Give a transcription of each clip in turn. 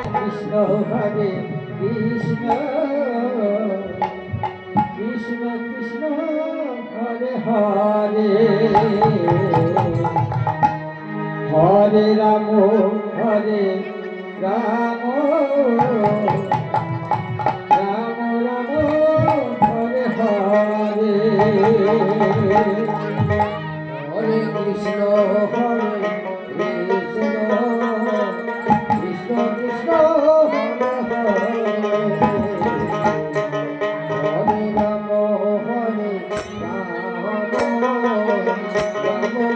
কৃষ্ণ হরে কৃষ্ণ কৃষ্ণ কৃষ্ণ হরে হরে হরে রাম হরে রাম রাম রাম হরে হরে হরে কৃষ্ণ হরে কৃষ্ণ কৃষ্ণ কৃষ্ণ হরে হরে রাম হরে রাম রাম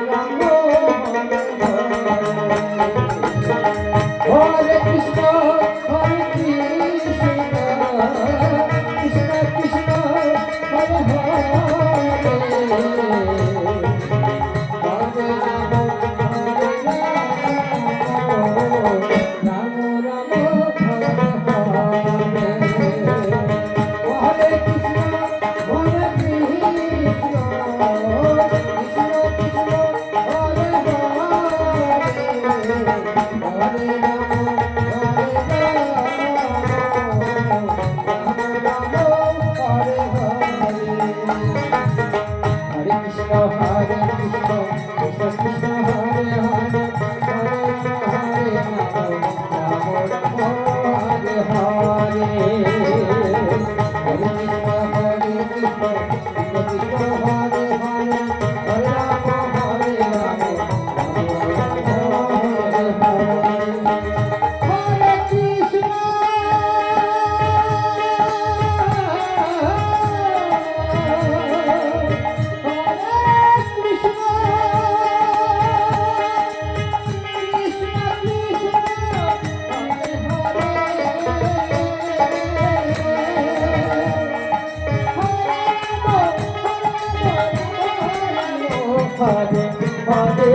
রাম হরে কৃষ্ণ হরে কৃষ্ণ কৃষ্ণ কৃষ্ণ হরে Hare Hare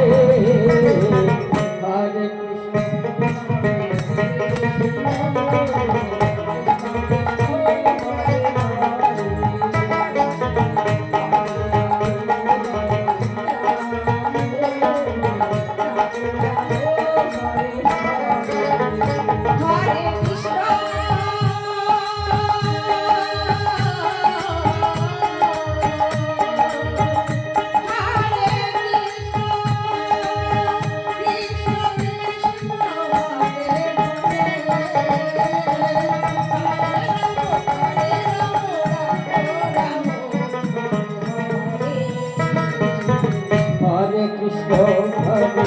Hare Krishna Hare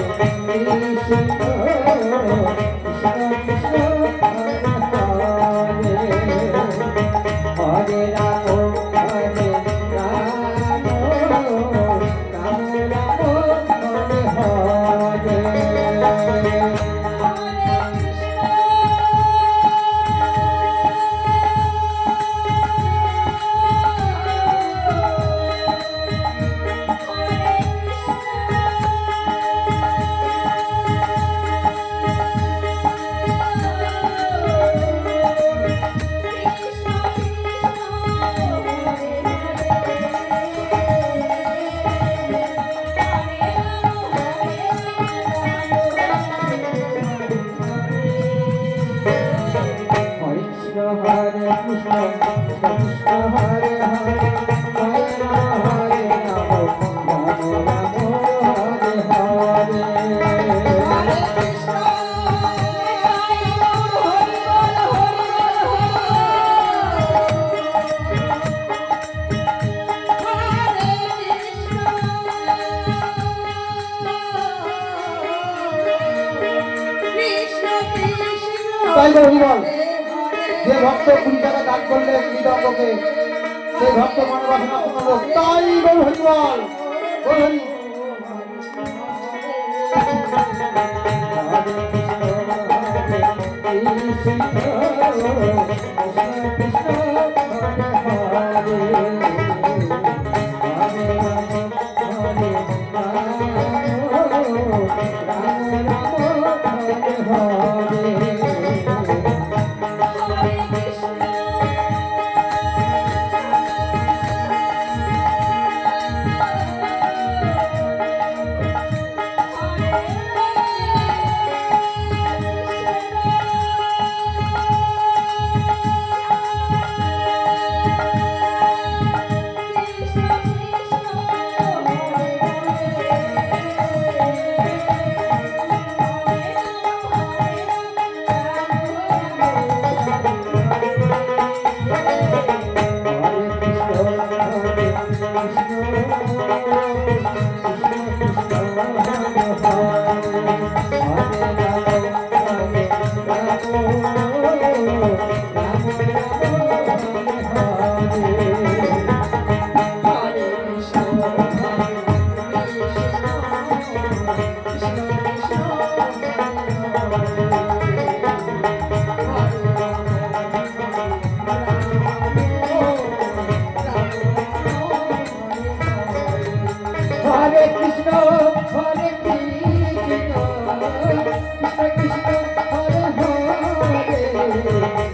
তাই হরিবল যে ভক্ত 20 টাকা দান করলে মৃদঙ্গকে সেই ভক্ত মনোবাসনা পূর্ণ হোক তাই হরিবল Hari Hare Krishna, Hare Krishna, Krishna Krishna, Hare Hare,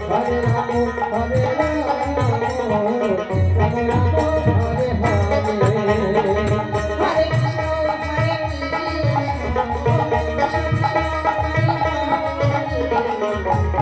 Hare Rama, Hare Rama, Rama Rama, Hare Hare. Hare Krishna, Hare Krishna, Krishna Krishna, Hare Hare.